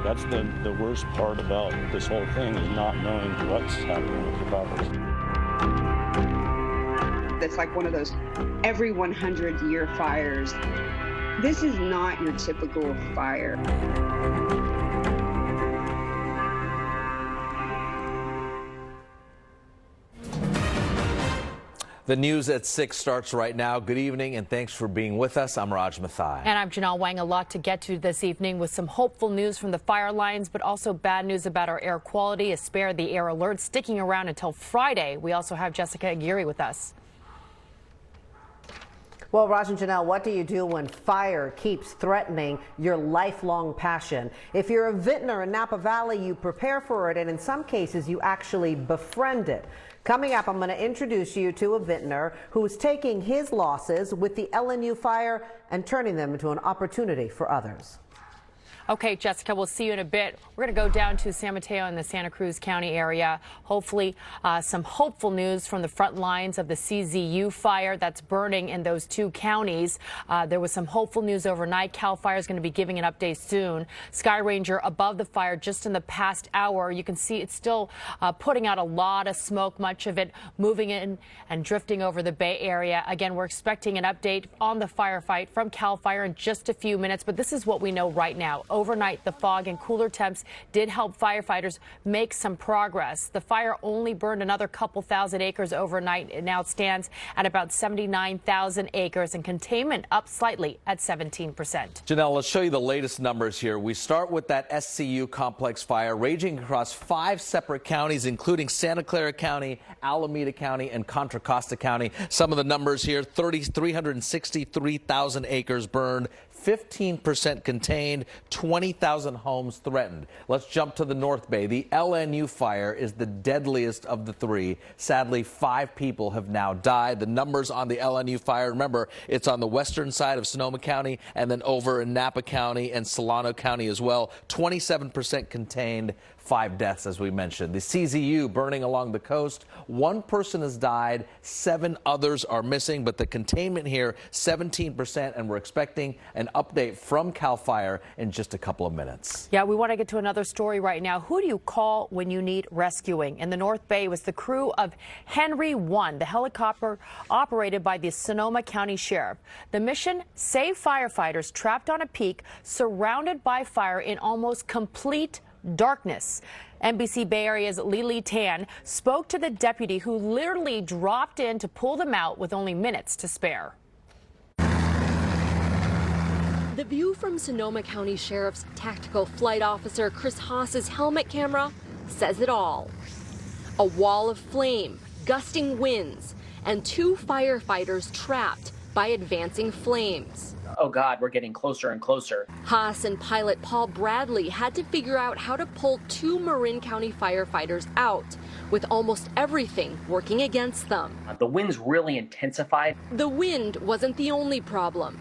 That's the worst part about this whole thing, is not knowing what's happening with the property. It's like one of those every 100-year fires. This is not your typical fire. The news at 6 starts right now. Good evening and thanks for being with us. I'm Raj Mathai. And I'm Janelle Wang. A lot to get to this evening with some hopeful news from the fire lines, but also bad news about our air quality. A spare the air alert sticking around until Friday. We also have Jessica Aguirre with us. Well, Raj and Janelle, what do you do when fire keeps threatening your lifelong passion? If you're a vintner in Napa Valley, you prepare for it, and in some cases, you actually befriend it. Coming up, I'm going to introduce you to a vintner who's taking his losses with the LNU fire and turning them into an opportunity for others. Okay, Jessica, we'll see you in a bit. We're going to go down to San Mateo in the Santa Cruz County area. Hopefully, some hopeful news from the front lines of the CZU fire that's burning in those two counties. There was some hopeful news overnight. CAL FIRE is going to be giving an update soon. Sky Ranger above the fire just in the past hour. You can see it's still putting out a lot of smoke, much of it moving in and drifting over the Bay Area. Again, we're expecting an update on the firefight from CAL FIRE in just a few minutes, but this is what we know right now. Overnight, the fog and cooler temps did help firefighters make some progress. The fire only burned another couple thousand acres overnight. It now stands at about 79,000 acres, and containment up slightly at 17%. Janelle, let's show you the latest numbers here. We start with that SCU complex fire raging across 5 separate counties, including Santa Clara County, Alameda County, and Contra Costa County. Some of the numbers here: 363,000 acres burned, 15% contained, 20,000 homes threatened. Let's jump to the North Bay. The LNU fire is the deadliest of the 3. Sadly, 5 people have now died. The numbers on the LNU fire, remember, it's on the western side of Sonoma County and then over in Napa County and Solano County as well. 27% contained, 5 deaths, as we mentioned. The CZU burning along the coast. 1 person has died, 7 others are missing, but the containment here, 17%, and we're expecting an update from CAL FIRE in just a couple of minutes. Yeah, we want to get to another story right now. Who do you call when you need rescuing? In the North Bay was the crew of Henry 1, the helicopter operated by the Sonoma County Sheriff. The mission: save firefighters trapped on a peak, surrounded by fire in almost complete darkness. NBC Bay Area's Lily Tan spoke to the deputy who literally dropped in to pull them out with only minutes to spare. The view from Sonoma County Sheriff's Tactical Flight Officer Chris Haas's helmet camera says it all. A wall of flame, gusting winds, and 2 firefighters trapped by advancing flames. Oh God, we're getting closer and closer. Haas and pilot Paul Bradley had to figure out how to pull 2 Marin County firefighters out, with almost everything working against them. The wind's really intensified. The wind wasn't the only problem.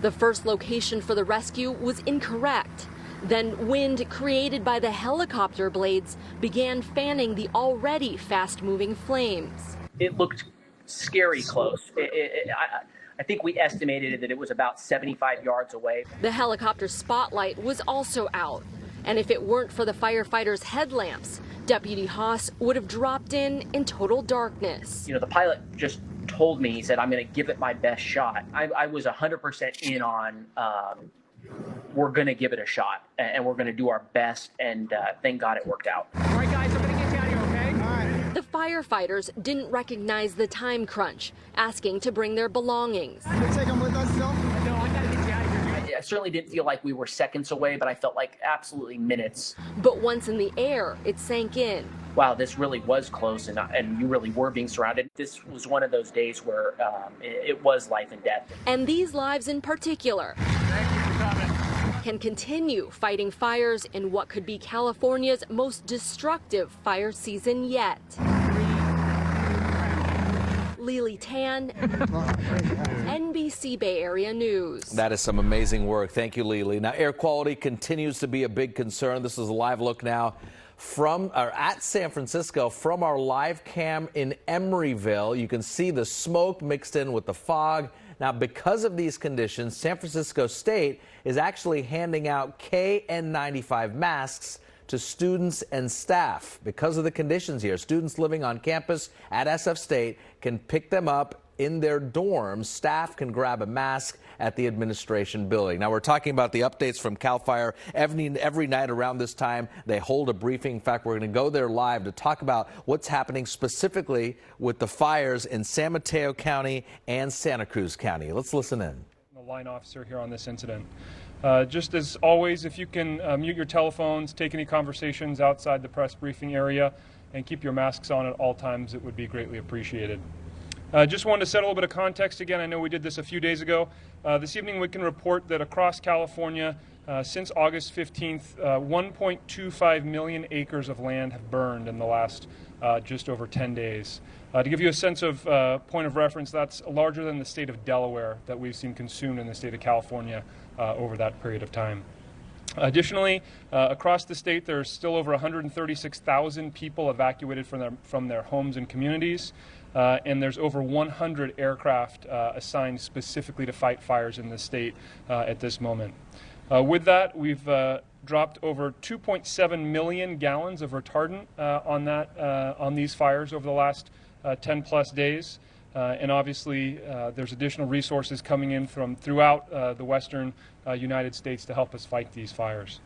The first location for the rescue was incorrect. Then wind created by the helicopter blades began fanning the already fast-moving flames. It looked scary close. I think we estimated that it was about 75 yards away. The helicopter spotlight was also out. And if it weren't for the firefighters' headlamps, Deputy Haas would have dropped in total darkness. You know, the pilot just told me, he said, I'm going to give it my best shot. I was 100% in on we're going to give it a shot and we're going to do our best, and thank God it worked out. All right, guys, I'm going to get you out of here, okay? All right. The firefighters didn't recognize the time crunch, asking to bring their belongings. Can we take them with us, still? No, I got to get you out of here. I certainly didn't feel like we were seconds away, but I felt like absolutely minutes. But once in the air, it sank in. Wow, this really was close, and you really were being surrounded. This was one of those days where it was life and death. And these lives in particular can continue fighting fires in what could be California's most destructive fire season yet. Lily Tan, NBC Bay Area News. That is some amazing work. Thank you, Lily. Now, air quality continues to be a big concern. This is a live look now at San Francisco from our live cam in Emeryville. You can see the smoke mixed in with the fog Now, because of these conditions, San Francisco State is actually handing out KN95 masks to students and staff. Because of the conditions here, students living on campus at SF State can pick them up in their dorms. Staff can grab a mask at the administration building. Now, we're talking about the updates from CAL FIRE. Every night around this time, they hold a briefing. In fact, we're going to go there live to talk about what's happening specifically with the fires in San Mateo County and Santa Cruz County. Let's listen in. The line officer here on this incident. Just as always, if you can mute your telephones, take any conversations outside the press briefing area, and keep your masks on at all times, it would be greatly appreciated. Just wanted to set a little bit of context again. I know we did this a few days ago. This evening we can report that across California, since August 15th, 1.25 million acres of land have burned in the last just over 10 days. To give you a sense of point of reference, that's larger than the state of Delaware that we've seen consumed in the state of California over that period of time. Additionally, across the state, there's still over 136,000 people evacuated from their homes and communities, and there's over 100 aircraft assigned specifically to fight fires in the state at this moment. With that, we've dropped over 2.7 million gallons of retardant on these fires over the last 10 plus days. And obviously, there's additional resources coming in from throughout the western United States to help us fight these fires.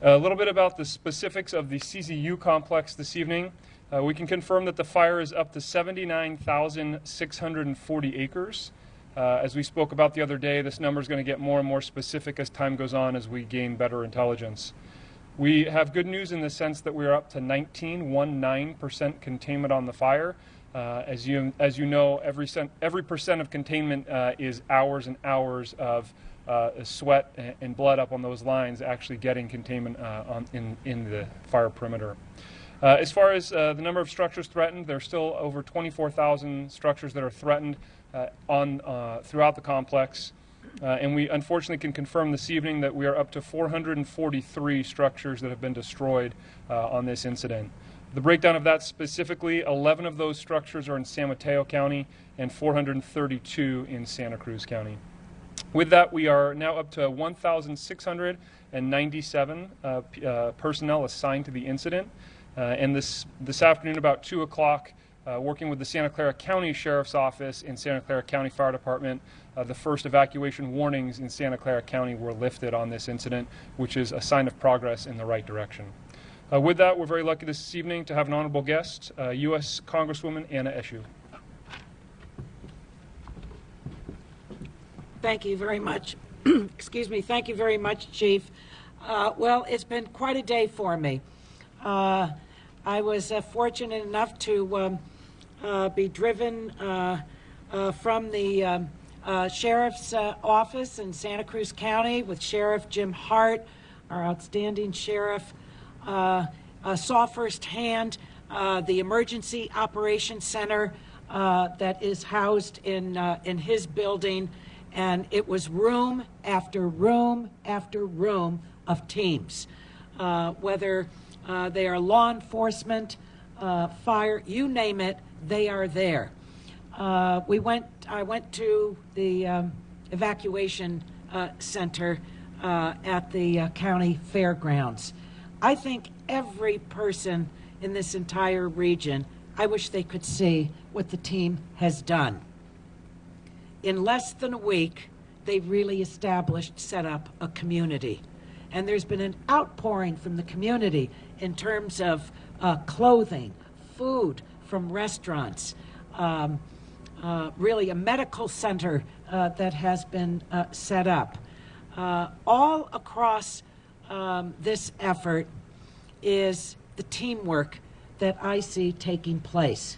A little bit about the specifics of the CZU complex this evening. We can confirm that the fire is up to 79,640 acres. As we spoke about the other day, this number is going to get more and more specific as time goes on as we gain better intelligence. We have good news in the sense that we are up to 19% containment on the fire. As you know, every percent of containment is hours and hours of sweat and blood up on those lines, actually getting containment in the fire perimeter. As far as the number of structures threatened, there are still over 24,000 structures that are threatened throughout the complex. And we unfortunately can confirm this evening that we are up to 443 structures that have been destroyed on this incident. The breakdown of that specifically, 11 of those structures are in San Mateo County and 432 in Santa Cruz County. With that, we are now up to 1,697 personnel assigned to the incident. And this afternoon, about 2 o'clock, working with the Santa Clara County Sheriff's Office and Santa Clara County Fire Department, the first evacuation warnings in Santa Clara County were lifted on this incident, which is a sign of progress in the right direction. With that, we're very lucky this evening to have an honorable guest, U.S. Congresswoman Anna Eshoo. Thank you very much. Excuse me. Thank you very much, Chief. Well, it's been quite a day for me. I was fortunate enough to be driven from the Sheriff's Office in Santa Cruz County with Sheriff Jim Hart, our outstanding sheriff. Saw firsthand the Emergency Operations Center that is housed in his building, and it was room after room after room of teams, whether they are law enforcement, fire, you name it, they are there. I went to the evacuation center at the county fairgrounds. I think every person in this entire region, I wish they could see what the team has done. In less than a week, they really set up a community. And there's been an outpouring from the community in terms of clothing, food from restaurants, really a medical center that has been set up. All across this effort is the teamwork that I see taking place.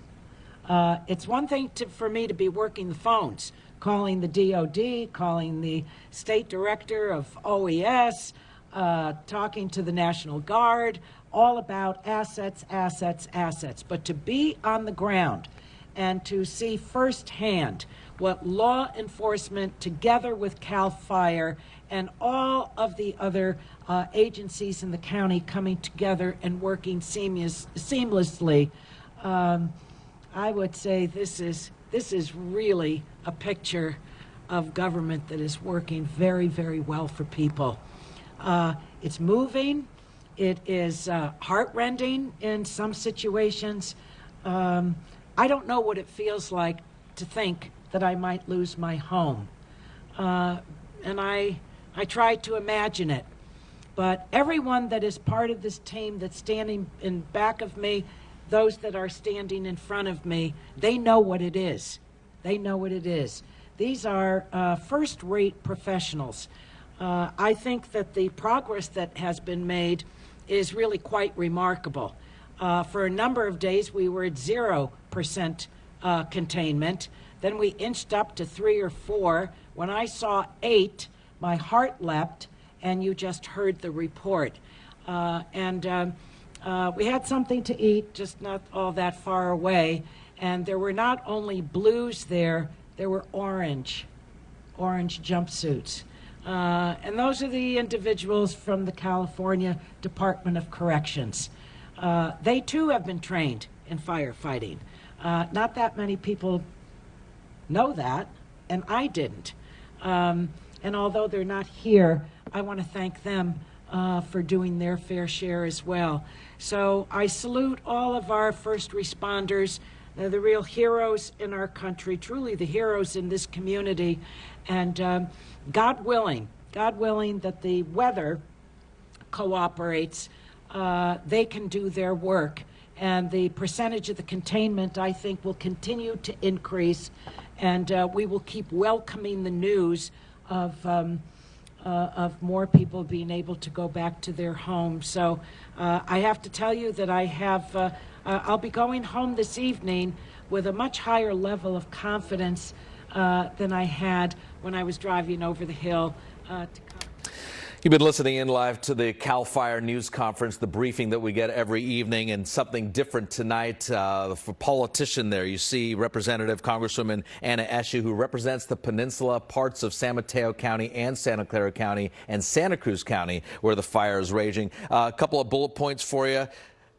It's one thing for me to be working the phones, calling the DOD, calling the state director of OES, talking to the National Guard, all about assets, assets, assets. But to be on the ground and to see firsthand what law enforcement, together with CAL FIRE and all of the other agencies in the county coming together and working seamlessly, I would say this is this is really a picture of government that is working very, very well for people. It's moving. It is heartrending in some situations. I don't know what it feels like to think that I might lose my home. And I tried to imagine it. But everyone that is part of this team that's standing in back of me, those that are standing in front of me, they know what it is. They know what it is. These are first-rate professionals. I think that the progress that has been made is really quite remarkable. For a number of days, we were at 0% containment. Then we inched up to 3 or 4. When I saw 8, my heart leapt, and you just heard the report. We had something to eat, just not all that far away. And there were not only blues there were orange jumpsuits. And those are the individuals from the California Department of Corrections. They too have been trained in firefighting. Not that many people know that, and I didn't. And although they're not here, I want to thank them for doing their fair share as well. So I salute all of our first responders. They're the real heroes in our country, truly the heroes in this community. And God willing that the weather cooperates, they can do their work. And the percentage of the containment, I think, will continue to increase. And we will keep welcoming the news of more people being able to go back to their homes. So I have to tell you that I have, I'll be going home this evening with a much higher level of confidence than I had when I was driving over the hill to come. You've been listening in live to the CAL FIRE news conference, the briefing that we get every evening, and something different tonight. For politician there, you see Representative Congresswoman Anna Eshoo, who represents the peninsula, parts of San Mateo County and Santa Clara County and Santa Cruz County, where the fire is raging. A couple of bullet points for you.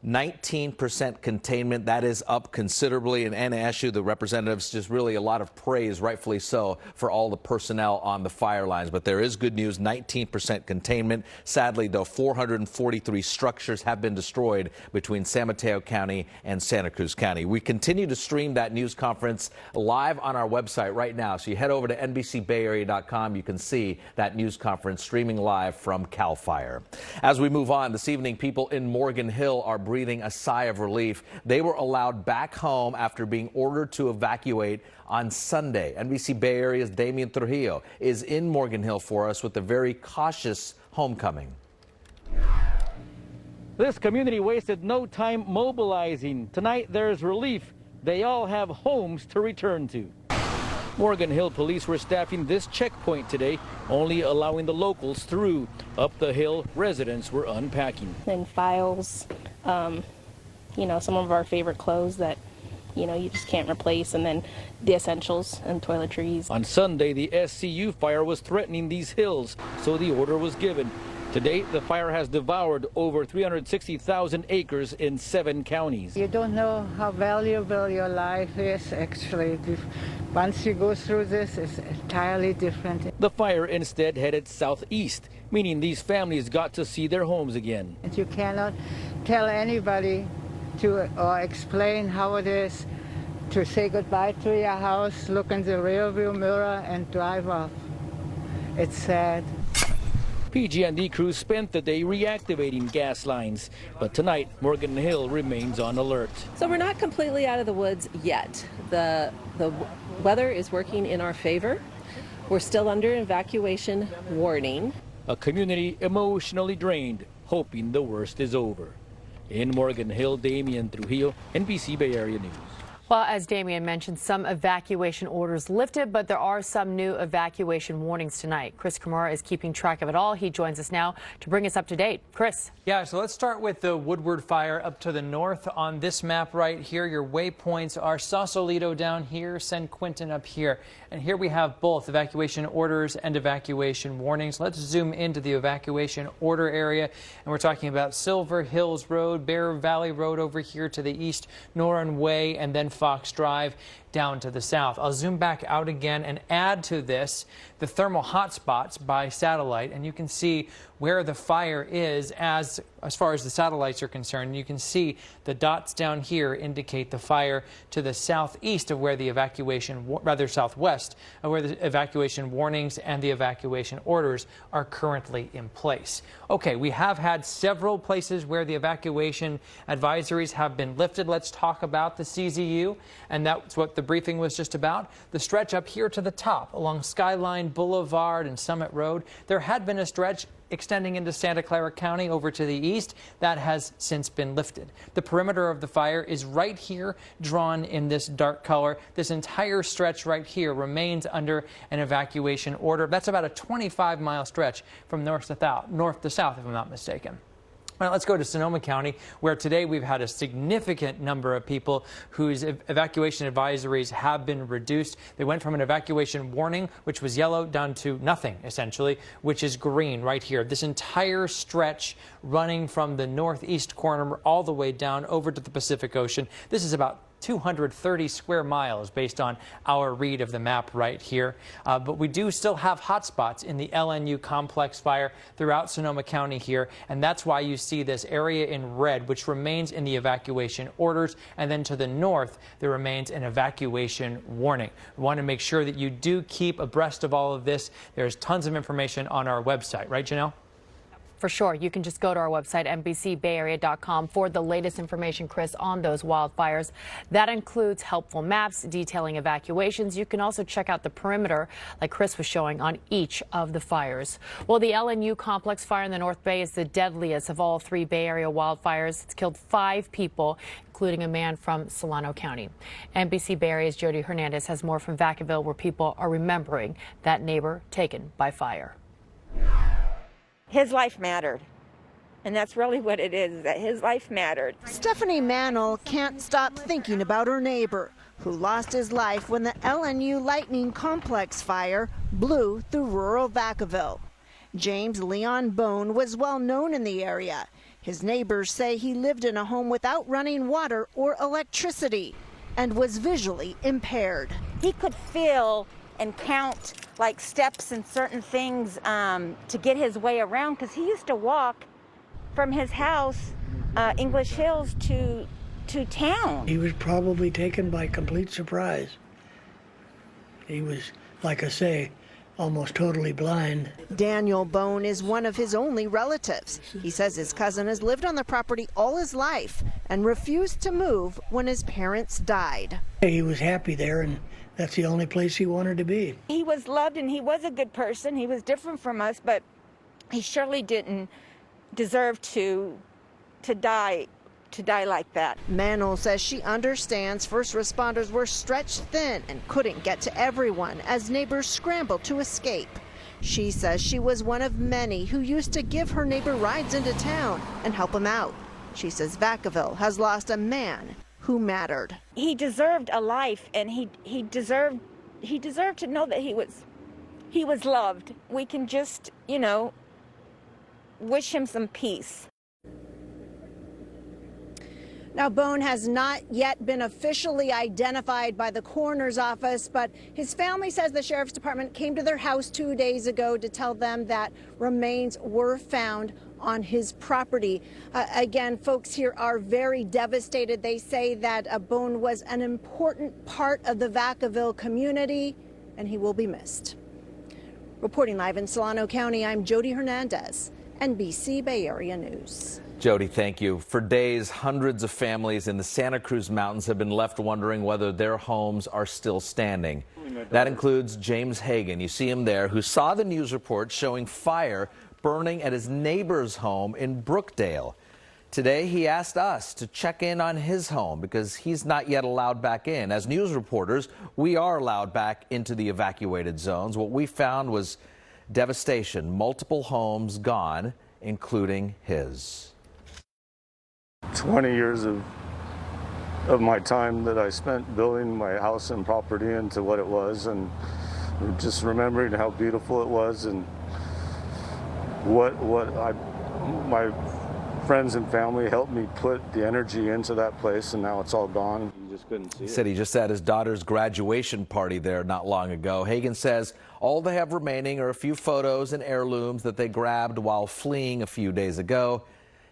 19% containment, that is up considerably. And Anna Eshoo, the representatives, just really a lot of praise, rightfully so, for all the personnel on the fire lines. But there is good news, 19% containment. Sadly, though, 443 structures have been destroyed between San Mateo County and Santa Cruz County. We continue to stream that news conference live on our website right now. So you head over to NBCBayArea.com. You can see that news conference streaming live from CAL FIRE. As we move on this evening, people in Morgan Hill are breathing a sigh of relief. They were allowed back home after being ordered to evacuate on Sunday. NBC Bay Area's Damian Trujillo is in Morgan Hill for us with a very cautious homecoming. This community wasted no time mobilizing. Tonight there's relief. They all have homes to return to. Morgan Hill police were staffing this checkpoint today, only allowing the locals through. Up the hill, residents were unpacking. And files, you know, some of our favorite clothes that, you know, you just can't replace, and then the essentials and toiletries. On Sunday, the SCU fire was threatening these hills, so the order was given. To date, the fire has devoured over 360,000 acres in 7 counties. You don't know how valuable your life is, actually. Once you go through this, it's entirely different. The fire instead headed southeast, meaning these families got to see their homes again. And you cannot tell anybody or explain how it is to say goodbye to your house, look in the rearview mirror, and drive off. It's sad. PG&E crews spent the day reactivating gas lines, but tonight Morgan Hill remains on alert. So we're not completely out of the woods yet. The weather is working in our favor. We're still under evacuation warning. A community emotionally drained, hoping the worst is over. In Morgan Hill, Damian Trujillo, NBC Bay Area News. Well, as Damian mentioned, some evacuation orders lifted, but there are some new evacuation warnings tonight. Chris Kamara is keeping track of it all. He joins us now to bring us up to date. Chris. Yeah, so let's start with the Woodward fire up to the north. On this map right here, your waypoints are Sausalito down here, San Quentin up here. And here we have both evacuation orders and evacuation warnings. Let's zoom into the evacuation order area. And we're talking about Silver Hills Road, Bear Valley Road over here to the east, Noran Way, and then Fox Drive. down to the south. I'll zoom back out again and add to this the thermal hotspots by satellite, and you can see where the fire is as far as the satellites are concerned. You can see the dots down here indicate the fire to the southeast of where the southwest of where the evacuation warnings and the evacuation orders are currently in place. Okay, we have had several places where the evacuation advisories have been lifted. Let's talk about the CZU, and that's what the briefing was just about. The stretch up here to the top along Skyline Boulevard and Summit Road, there had been a stretch extending into Santa Clara County over to the east. That has since been lifted. The perimeter of the fire is right here, drawn in this dark color. This entire stretch right here remains under an evacuation order. That's about a 25-mile stretch from north to south, if I'm not mistaken. Now, let's go to Sonoma County, where today we've had a significant number of people whose evacuation advisories have been reduced. They went from an evacuation warning, which was yellow, down to nothing, essentially, which is green right here. This entire stretch running from the northeast corner all the way down over to the Pacific Ocean. This is about 230 square miles based on our read of the map right here. But we do still have hotspots in the LNU complex fire throughout Sonoma County here, and that's why you see this area in red, which remains in the evacuation orders, and then to the north there remains an evacuation warning. We want to make sure that you do keep abreast of all of this. There's tons of information on our website, right, Janelle? For sure. You can just go to our website, NBCBayArea.com, for the latest information, Chris, on those wildfires. That includes helpful maps detailing evacuations. You can also check out the perimeter, like Chris was showing, on each of the fires. Well, the LNU complex fire in the North Bay is the deadliest of all 3 Bay Area wildfires. It's killed 5 people, including a man from Solano County. NBC Bay Area's Jody Hernandez has more from Vacaville, where people are remembering that neighbor taken by fire. His life mattered. And that's really what it is, that his life mattered. Stephanie Mantle can't stop thinking about her neighbor, who lost his life when the LNU Lightning Complex fire blew through rural Vacaville. James Leon Bone was well known in the area. His neighbors say he lived in a home without running water or electricity and was visually impaired. He could feel and count like steps and certain things to get his way around, because he used to walk from his house, English Hills, to town. He was probably taken by complete surprise. He was, like I say, almost totally blind. Daniel Bone is one of his only relatives. He says his cousin has lived on the property all his life and refused to move when his parents died. He was happy there, and that's the only place he wanted to be. He was loved and he was a good person. He was different from us, but he surely didn't deserve to die like that. Mantle says she understands first responders were stretched thin and couldn't get to everyone as neighbors scrambled to escape. She says she was one of many who used to give her neighbor rides into town and help him out. She says Vacaville has lost a man who mattered. He deserved a life, and he deserved to know that he was loved. We can just, wish him some peace. Now, Bone has not yet been officially identified by the coroner's office, but his family says the sheriff's department came to their house 2 days ago to tell them that remains were found on his property. Again, folks here are very devastated. They say that Bone was an important part of the Vacaville community, and he will be missed. Reporting live in Solano County, I'm Jody Hernandez, NBC Bay Area News. Jody, thank you. For days, hundreds of families in the Santa Cruz Mountains have been left wondering whether their homes are still standing. That includes James Hagan. You see him there, who saw the news report showing fire burning at his neighbor's home in Brookdale. Today, he asked us to check in on his home because he's not yet allowed back in. As news reporters, we are allowed back into the evacuated zones. What we found was devastation, multiple homes gone, including his. 20 years of my time that I spent building my house and property into what it was, and just remembering how beautiful it was and my friends and family helped me put the energy into that place, and now it's all gone. just couldn't see He it. said he just had his daughter's graduation party there not long ago. Hagan says all they have remaining are a few photos and heirlooms that they grabbed while fleeing a few days ago.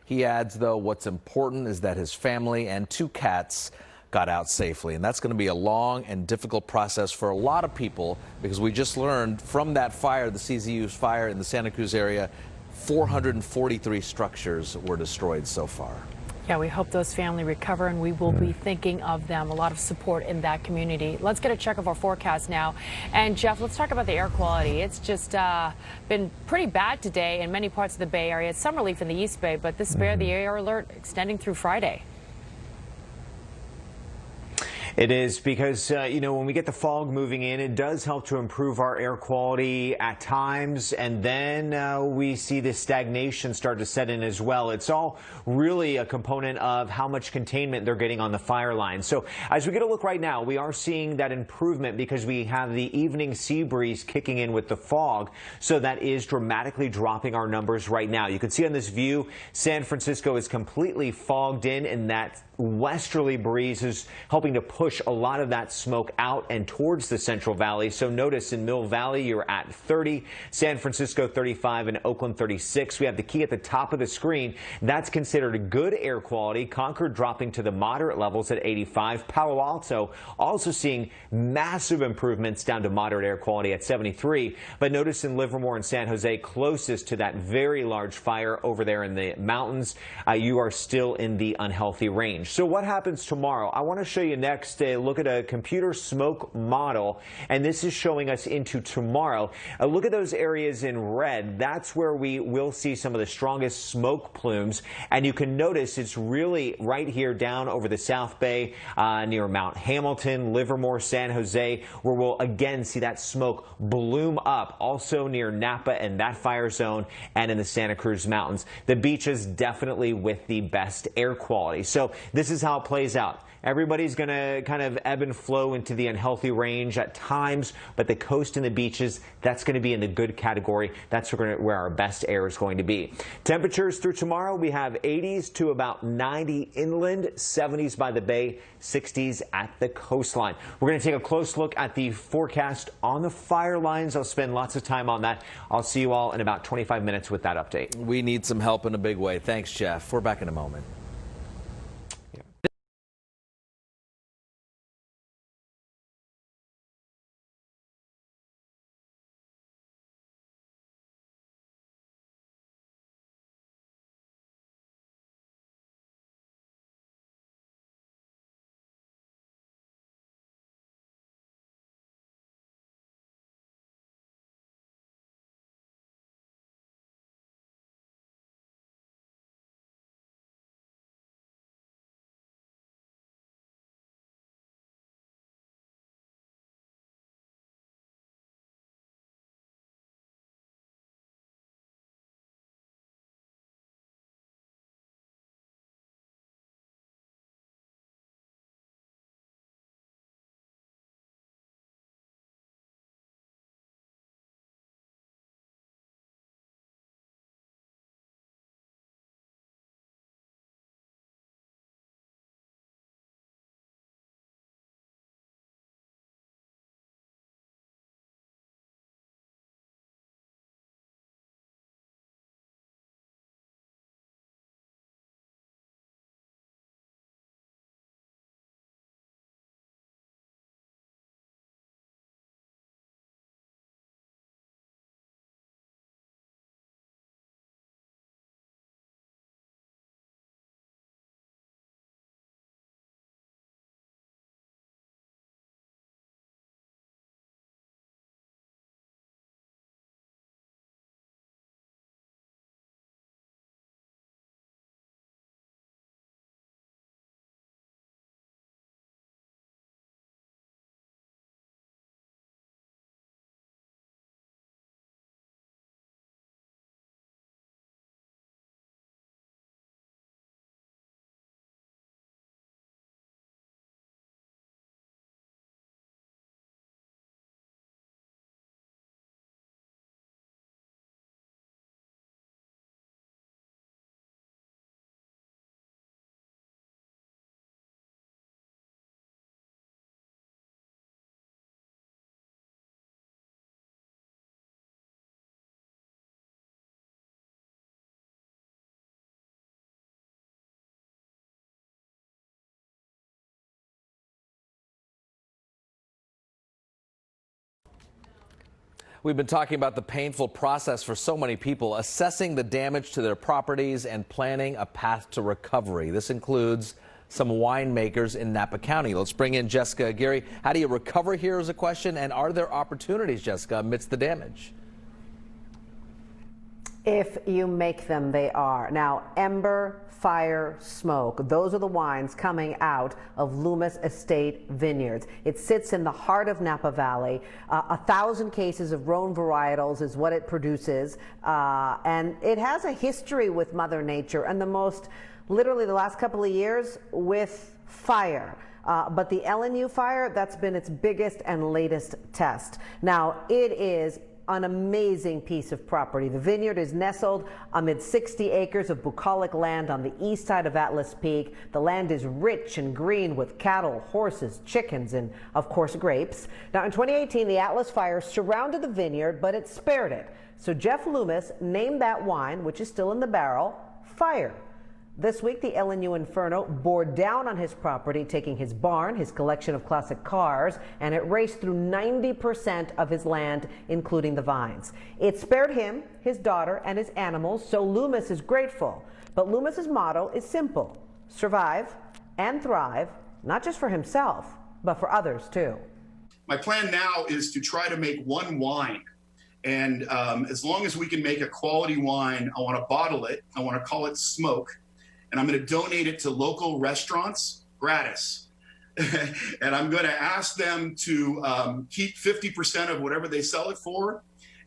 He adds, though, what's important is that his family and 2 cats got out safely. And that's going to be a long and difficult process for a lot of people, because we just learned from that fire, the CZU fire in the Santa Cruz area, 443 structures were destroyed so far. Yeah, we hope those families recover, and we will be thinking of them. A lot of support in that community. Let's get a check of our forecast now. And Jeff, let's talk about the air quality. It's just been pretty bad today in many parts of the Bay Area. It's some relief in the East Bay, but this bear the air alert extending through Friday. It is because, when we get the fog moving in, it does help to improve our air quality at times. And then we see this stagnation start to set in as well. It's all really a component of how much containment they're getting on the fire line. So as we get a look right now, we are seeing that improvement because we have the evening sea breeze kicking in with the fog. So that is dramatically dropping our numbers right now. You can see on this view, San Francisco is completely fogged in, and that westerly breeze is helping to push a lot of that smoke out and towards the Central Valley. So notice in Mill Valley, you're at 30, San Francisco 35, and Oakland 36. We have the key at the top of the screen. That's considered good air quality. Concord dropping to the moderate levels at 85. Palo Alto also seeing massive improvements down to moderate air quality at 73. But notice in Livermore and San Jose, closest to that very large fire over there in the mountains, you are still in the unhealthy range. So what happens tomorrow? I want to show you next a look at a computer smoke model, and this is showing us into tomorrow. Look at those areas in red. That's where we will see some of the strongest smoke plumes, and you can notice it's really right here down over the South Bay near Mount Hamilton, Livermore, San Jose, where we'll again see that smoke bloom up. Also near Napa and that fire zone, and in the Santa Cruz Mountains. The beaches definitely with the best air quality. So this is how it plays out. Everybody's going to kind of ebb and flow into the unhealthy range at times, but the coast and the beaches, that's going to be in the good category. That's where our best air is going to be. Temperatures through tomorrow, we have 80s to about 90 inland, 70s by the bay, 60s at the coastline. We're going to take a close look at the forecast on the fire lines. I'll spend lots of time on that. I'll see you all in about 25 minutes with that update. We need some help in a big way. Thanks, Jeff. We're back in a moment. We've been talking about the painful process for so many people, assessing the damage to their properties and planning a path to recovery. This includes some winemakers in Napa County. Let's bring in Jessica Aguirre. How do you recover here is a question, and are there opportunities, Jessica, amidst the damage? If you make them, they are. Now, ember, fire, smoke. Those are the wines coming out of Loomis Estate Vineyards. It sits in the heart of Napa Valley. 1,000 cases of Rhone varietals is what it produces. And it has a history with Mother Nature and literally the last couple of years with fire. But the LNU fire, that's been its biggest and latest test. Now, it is an amazing piece of property. The vineyard is nestled amid 60 acres of bucolic land on the east side of Atlas Peak. The land is rich and green with cattle, horses, chickens, and of course grapes. Now in 2018, the Atlas fire surrounded the vineyard, but it spared it. So Jeff Loomis named that wine, which is still in the barrel, Fire. This week, the LNU Inferno bore down on his property, taking his barn, his collection of classic cars, and it raced through 90% of his land, including the vines. It spared him, his daughter, and his animals, so Loomis is grateful. But Loomis's motto is simple: survive and thrive, not just for himself, but for others too. My plan now is to try to make one wine. And as long as we can make a quality wine, I want to bottle it. I want to call it Smoke. And I'm going to donate it to local restaurants gratis. And I'm going to ask them to keep 50% of whatever they sell it for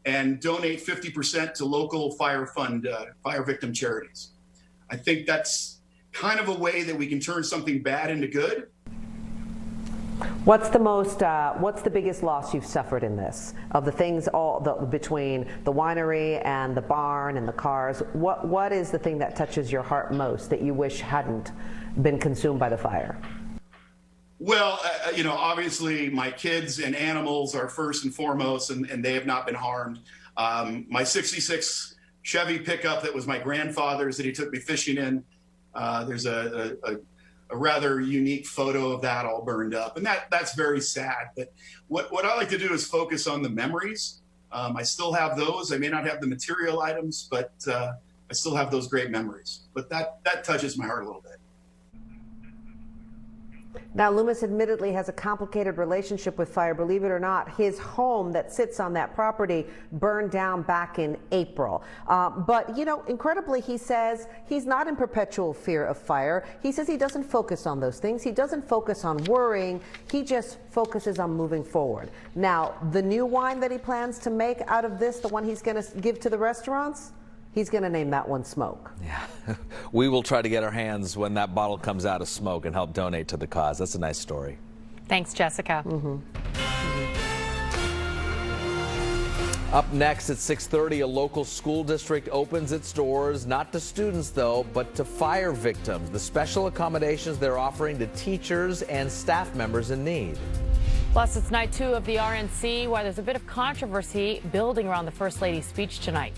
and donate 50% to local fire victim charities. I think that's kind of a way that we can turn something bad into good. What's the biggest loss you've suffered in this? Of the things between the winery and the barn and the cars, what is the thing that touches your heart most that you wish hadn't been consumed by the fire? Well, obviously my kids and animals are first and foremost, and they have not been harmed. My 66 Chevy pickup that was my grandfather's that he took me fishing in, there's a rather unique photo of that all burned up, and that's very sad. But what I like to do is focus on the memories. I still have those. I may not have the material items, but I still have those great memories. But that touches my heart a little bit. Now, Loomis admittedly has a complicated relationship with fire. Believe it or not, his home that sits on that property burned down back in April. But, incredibly, he says he's not in perpetual fear of fire. He says he doesn't focus on those things. He doesn't focus on worrying. He just focuses on moving forward. Now, the new wine that he plans to make out of this, the one he's going to give to the restaurants, he's going to name that one Smoke. Yeah. We will try to get our hands when that bottle comes out of Smoke and help donate to the cause. That's a nice story. Thanks, Jessica. Up next at 6:30, a local school district opens its doors, not to students though, but to fire victims. The special accommodations they're offering to teachers and staff members in need. Plus, it's night 2 of the RNC, why there's a bit of controversy building around the First Lady's speech tonight.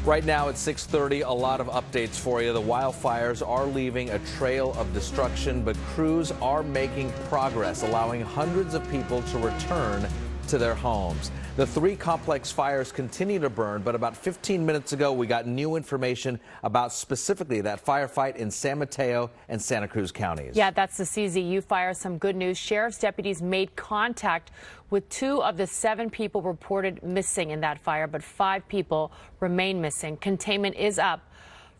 Right now at 6:30, a lot of updates for you. The wildfires are leaving a trail of destruction, but crews are making progress, allowing hundreds of people to return to their homes. The 3 complex fires continue to burn, but about 15 minutes ago, we got new information about specifically that firefight in San Mateo and Santa Cruz counties. Yeah, that's the CZU fire. Some good news. Sheriff's deputies made contact with 2 of the 7 people reported missing in that fire, but 5 people remain missing. Containment is up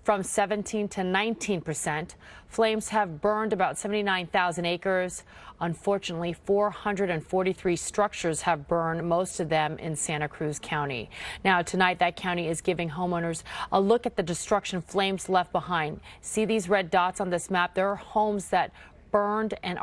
from 17 to 19%. Flames have burned about 79,000 acres. Unfortunately, 443 structures have burned, most of them in Santa Cruz County. Now, tonight, that county is giving homeowners a look at the destruction flames left behind. See these red dots on this map? There are homes that burned and